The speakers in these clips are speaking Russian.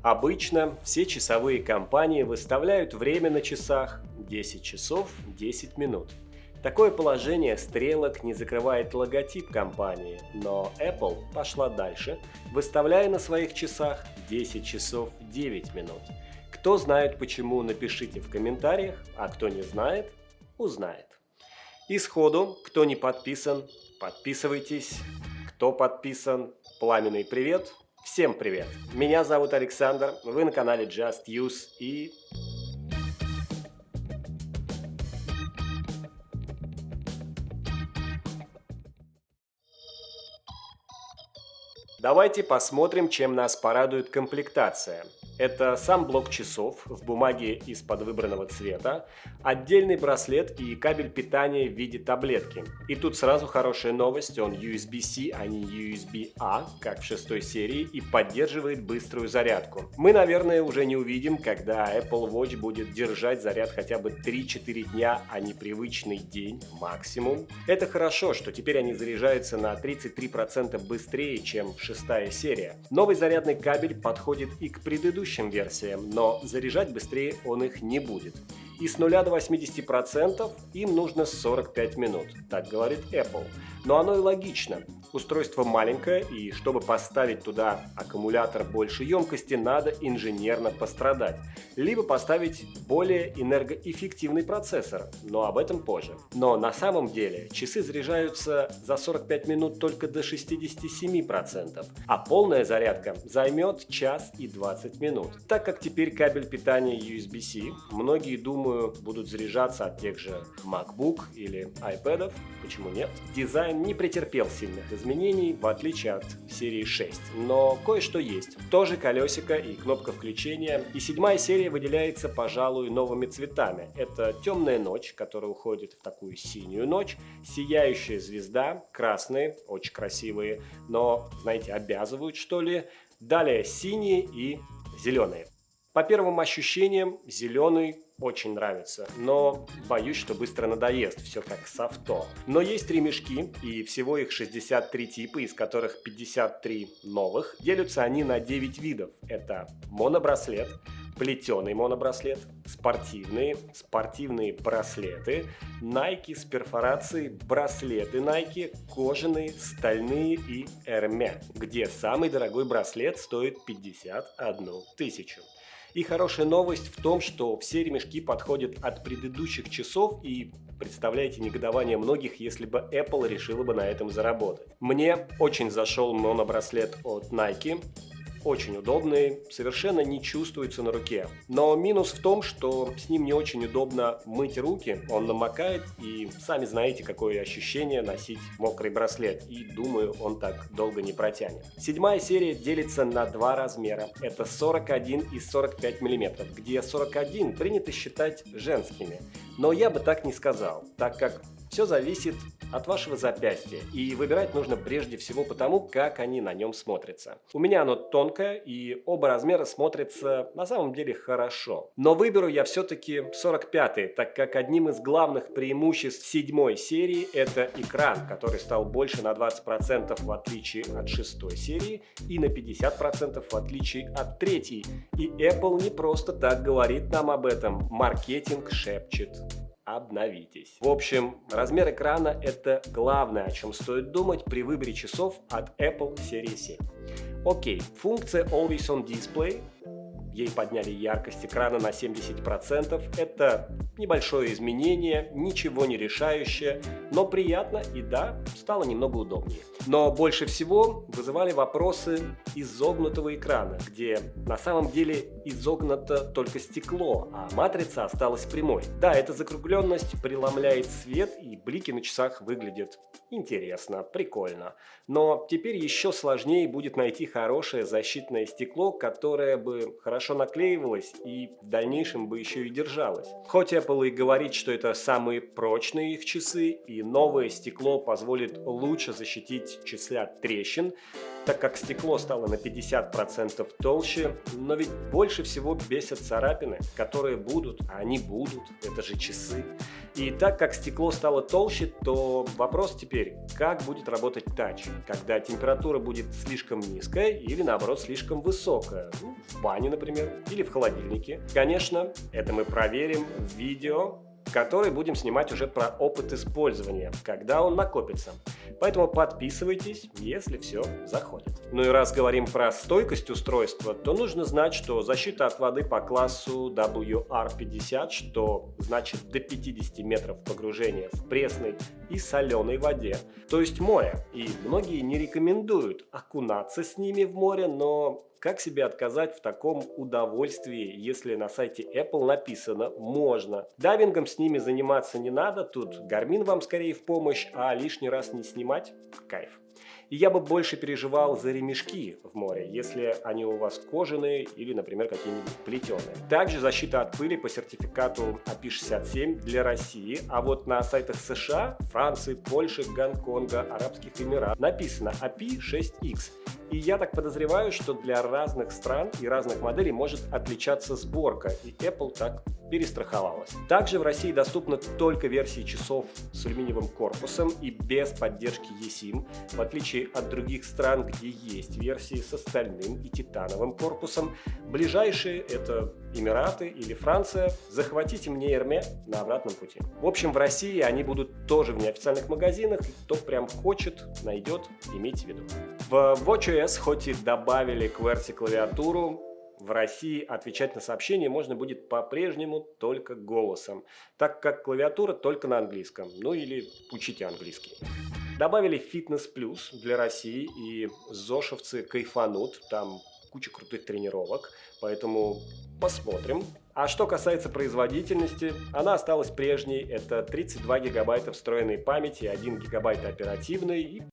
Обычно все часовые компании выставляют время на часах 10 часов 10 минут. Такое положение стрелок не закрывает логотип компании, но Apple пошла дальше, выставляя на своих часах 10 часов 9 минут. Кто знает почему, напишите в комментариях, а кто не знает, узнает. И сходу, кто не подписан, подписывайтесь. Кто подписан, пламенный привет. Всем привет! Меня зовут Александр, вы на канале Just Use и... Давайте посмотрим, чем нас порадует комплектация. Это сам блок часов в бумаге из-под выбранного цвета, отдельный браслет и кабель питания в виде таблетки. И тут сразу хорошая новость, он USB-C, а не USB-A, как в 6 серии, и поддерживает быструю зарядку. Мы, наверное, уже не увидим, когда Apple Watch будет держать заряд хотя бы 3-4 дня, а не привычный день максимум. Это хорошо, что теперь они заряжаются на 33% быстрее, чем 6 серия. Новый зарядный кабель подходит и к предыдущим версиям, но заряжать быстрее он их не будет. И с 0 до 80% им нужно 45 минут, так говорит Apple. Но оно и логично. Устройство маленькое, и чтобы поставить туда аккумулятор большей емкости, надо инженерно пострадать. Либо поставить более энергоэффективный процессор, но об этом позже. Но на самом деле часы заряжаются за 45 минут только до 67%, а полная зарядка займет час и 20 минут. Так как теперь кабель питания USB-C, многие, думаю, будут заряжаться от тех же MacBook или iPad'ов, почему нет? Дизайн не претерпел сильных изменений, в отличие от серии 6, но кое-что есть. Тоже колесико и кнопка включения. И 7 серия выделяется, пожалуй, новыми цветами. Это темная ночь, которая уходит в такую синюю ночь, сияющая звезда, красные, очень красивые, но, знаете, обязывают, что ли. Далее синие и зеленые. По первым ощущениям, зеленый очень нравится, но боюсь, что быстро надоест, все как с авто. Но есть ремешки, и всего их 63 типа, из которых 53 новых. Делятся они на 9 видов. Это монобраслет, плетеный монобраслет, спортивные браслеты, Nike с перфорацией, браслеты Nike, кожаные, стальные и Hermes, где самый дорогой браслет стоит 51 тысячу. И хорошая новость в том, что все ремешки подходят от предыдущих часов, и представляете негодование многих, если бы Apple решила бы на этом заработать. Мне очень зашел монобраслет от Nike. Очень удобный, совершенно не чувствуется на руке. Но минус в том, что с ним не очень удобно мыть руки, он намокает, и сами знаете, какое ощущение носить мокрый браслет, и думаю, он так долго не протянет. 7 серия делится на 2 размера, это 41 и 45 мм, где 41 принято считать женскими. Но я бы так не сказал, так как все зависит от вашего запястья, и выбирать нужно прежде всего потому, как они на нем смотрятся. У меня оно тонкое, и оба размера смотрятся на самом деле хорошо. Но выберу я все-таки 45-й, так как одним из главных преимуществ 7 серии это экран, который стал больше на 20% в отличие от 6 серии и на 50% в отличие от 3. И Apple не просто так говорит нам об этом, маркетинг шепчет. Обновитесь. В общем, размер экрана – это главное, о чем стоит думать при выборе часов от Apple серии 7. Окей, функция Always On Display. Ей подняли яркость экрана на 70%. Это небольшое изменение, ничего не решающее, но приятно и да, стало немного удобнее. Но больше всего вызывали вопросы изогнутого экрана, где на самом деле изогнуто только стекло, а матрица осталась прямой. Да, эта закругленность преломляет свет, и блики на часах выглядят интересно, прикольно. Но теперь еще сложнее будет найти хорошее защитное стекло, которое бы хорошо наклеивалось и в дальнейшем бы еще и держалось. Хоть Apple и говорит, что это самые прочные их часы, и новое стекло позволит лучше защитить избегнуть числа трещин, так как стекло стало на 50% толще, но ведь больше всего бесят царапины, которые будут, а они будут, это же часы. И так как стекло стало толще, то вопрос теперь, как будет работать тач, когда температура будет слишком низкая или наоборот слишком высокая, в бане, например, или в холодильнике. Конечно, это мы проверим в видео, который будем снимать уже про опыт использования, когда он накопится. Поэтому подписывайтесь, если все заходит. Ну и раз говорим про стойкость устройства, то нужно знать, что защита от воды по классу WR50, что значит до 50 метров погружения в пресной и соленой воде, то есть море. И многие не рекомендуют окунаться с ними в море, но как себе отказать в таком удовольствии, если на сайте Apple написано «можно». Дайвингом с ними заниматься не надо, тут Garmin вам скорее в помощь, а лишний раз не снимать – кайф. И я бы больше переживал за ремешки в море, если они у вас кожаные или, например, какие-нибудь плетеные. Также защита от пыли по сертификату API-67 для России, а вот на сайтах США, Франции, Польши, Гонконга, Арабских Эмиратов написано API-6X. И я так подозреваю, что для разных стран и разных моделей может отличаться сборка, и Apple так перестраховалась. Также в России доступны только версии часов с алюминиевым корпусом и без поддержки eSIM, в отличие от других стран, где есть версии с стальным и титановым корпусом. Ближайшие — это Эмираты или Франция. Захватите мне Hermès на обратном пути. В общем, в России они будут тоже в неофициальных магазинах, и кто прям хочет, найдет, имейте в виду. В WatchOS хоть и добавили QWERTY клавиатуру, в России отвечать на сообщения можно будет по-прежнему только голосом, так как клавиатура только на английском, ну или учите английский. Добавили Fitness Plus для России, и зошевцы кайфанут, там куча крутых тренировок, поэтому посмотрим. А что касается производительности, она осталась прежней, это 32 гигабайта встроенной памяти, 1 гигабайт оперативной и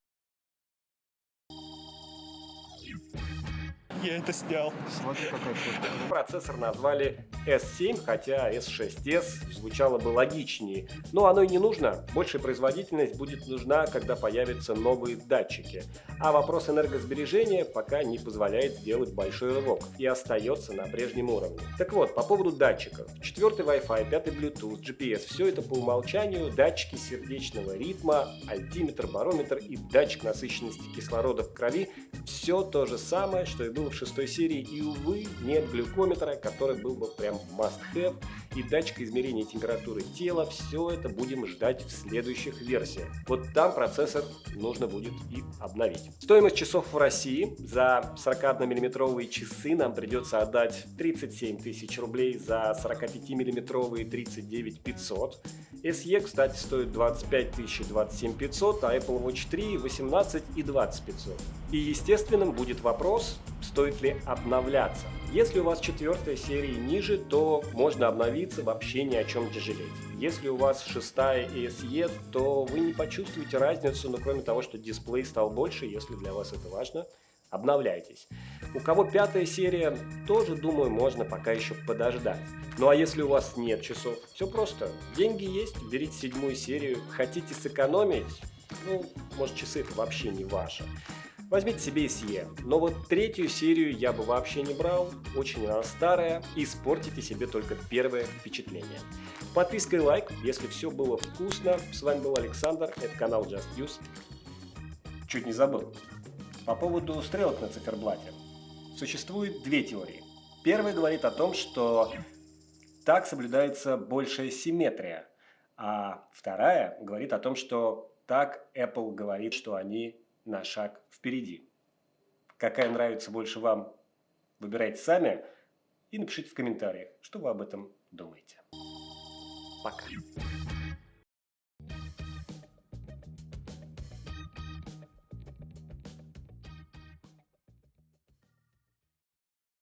Я это снял. Смотри, какой супер. процессор назвали S7, хотя S6S звучало бы логичнее. Но оно и не нужно. Большая производительность будет нужна, когда появятся новые датчики. А вопрос энергосбережения пока не позволяет сделать большой рывок и остается на прежнем уровне. Так вот, по поводу датчиков. 4-й Wi-Fi, 5-й Bluetooth, GPS – все это по умолчанию датчики сердечного ритма, альтиметр, барометр и датчик насыщенности кислорода в крови – все то же самое, что и было в 6-й серии, и, увы, нет глюкометра, который был бы прям must-have, и датчика измерения температуры тела. Все это будем ждать в следующих версиях. Вот там процессор нужно будет и обновить. Стоимость часов в России: за 41-миллиметровые часы нам придется отдать 37 тысяч рублей, за 45-миллиметровые 39 500. SE, кстати, стоит 25 тысяч и 27 500, а Apple Watch 3 18 и 20 500. И естественным будет вопрос, стоит ли обновляться. Если у вас 4-я серия ниже, то можно обновиться, вообще ни о чем не жалеть. Если у вас 6-я и SE, то вы не почувствуете разницу, но кроме того, что дисплей стал больше, если для вас это важно, обновляйтесь. У кого 5-я серия, тоже, думаю, можно пока еще подождать. Ну а если у вас нет часов, все просто. Деньги есть, берите 7-ю серию. Хотите сэкономить? Ну, может, часы это вообще не ваше. Возьмите себе SE, но вот 3-ю серию я бы вообще не брал, очень она старая, испортите себе только первое впечатление. Подписка и лайк, если все было вкусно. С вами был Александр, это канал Just Use. Чуть не забыл. По поводу стрелок на циферблате. Существует две теории. Первая говорит о том, что так соблюдается большая симметрия, а вторая говорит о том, что так Apple говорит, что они на шаг впереди. Какая нравится больше вам, выбирайте сами и напишите в комментариях, что вы об этом думаете. Пока.